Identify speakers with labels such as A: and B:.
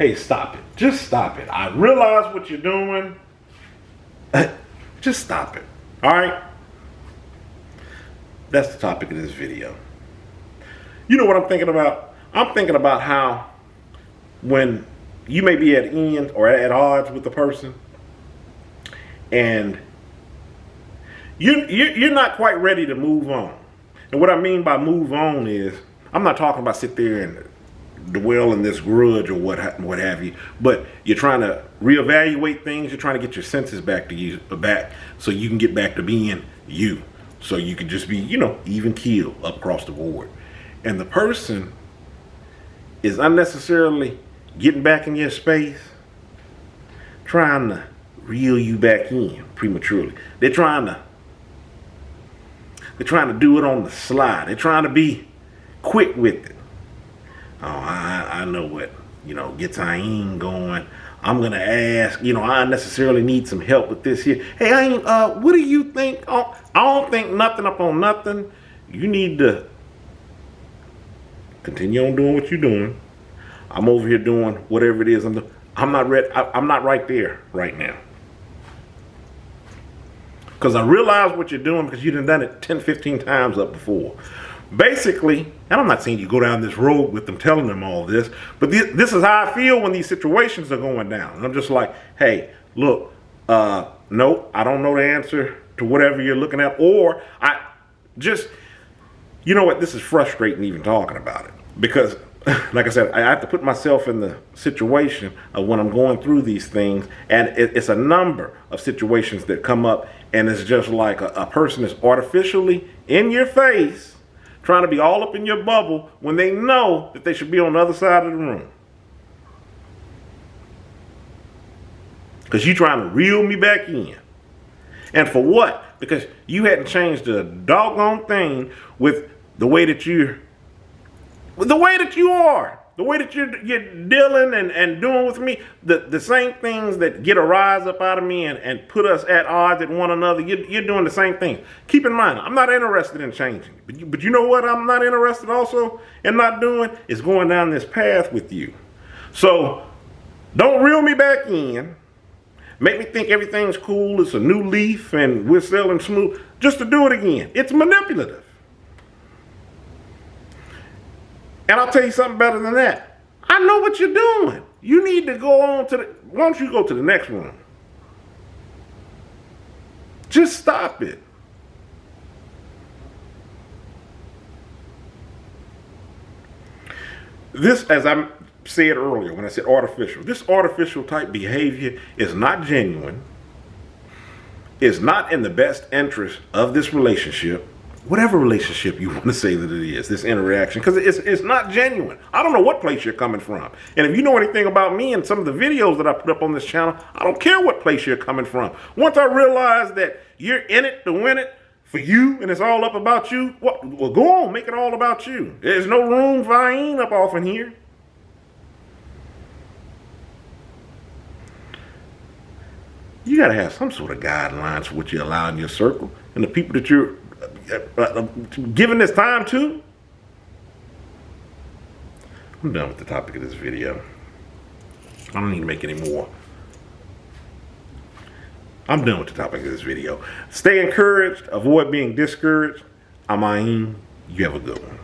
A: hey, stop it. Just stop it. I realize what you're doing. Just stop it. All right? That's the topic of this video. You know what I'm thinking about? I'm thinking about how when you may be at ends or at odds with the person, and you're not quite ready to move on. And what I mean by move on is, I'm not talking about sit there and dwell in this grudge or what have you, but you're trying to reevaluate things. You're trying to get your senses back so you can get back to being you. So you can just be, even keel up across the board. And the person is unnecessarily getting back in your space, trying to reel you back in prematurely. They're trying to do it on the slide. They're trying to be quick with it. Oh, I know what, gets Ayn going. I'm gonna ask, I necessarily need some help with this here. Hey, Ayn, what do you think? I don't think nothing up on nothing. You need to continue on doing what you're doing. I'm over here doing whatever it is I'm not ready. I'm not right there right now. Because I realize what you're doing because you've done it 10, 15 times up before. Basically, and I'm not saying you go down this road with them telling them all this, but this is how I feel when these situations are going down. And I'm just like, hey, look, no, I don't know the answer to whatever you're looking at. Or I just, you know what, this is frustrating even talking about it. Because, like I said, I have to put myself in the situation of when I'm going through these things. And it's a number of situations that come up. And it's just like a person is artificially in your face, trying to be all up in your bubble when they know that they should be on the other side of the room. Because you're trying to reel me back in. And for what? Because you hadn't changed a doggone thing with the way that you are. The way that you're dealing and doing with me, the same things that get a rise up out of me and put us at odds at one another, you're doing the same thing. Keep in mind, I'm not interested in changing. But you know what I'm not interested also in not doing? Is going down this path with you. So don't reel me back in. Make me think everything's cool, it's a new leaf and we're sailing smooth, just to do it again. It's manipulative. And I'll tell you something better than that. I know what you're doing. You need to go on why don't you go to the next room? Just stop it. This, as I said earlier when I said artificial, this artificial type behavior is not genuine, is not in the best interest of this relationship. Whatever relationship you want to say that it is, this interaction, because it's not genuine. I don't know what place you're coming from. And if you know anything about me and some of the videos that I put up on this channel, I don't care what place you're coming from. Once I realize that you're in it to win it for you and it's all up about you, well, go on, make it all about you. There's no room for Ayn up off in here. You got to have some sort of guidelines for what you allow in your circle and the people that you're giving this time to. I'm done with the topic of this video. I don't need to make any more. I'm done with the topic of this video. Stay encouraged. Avoid being discouraged. I'm Ayn. You have a good one.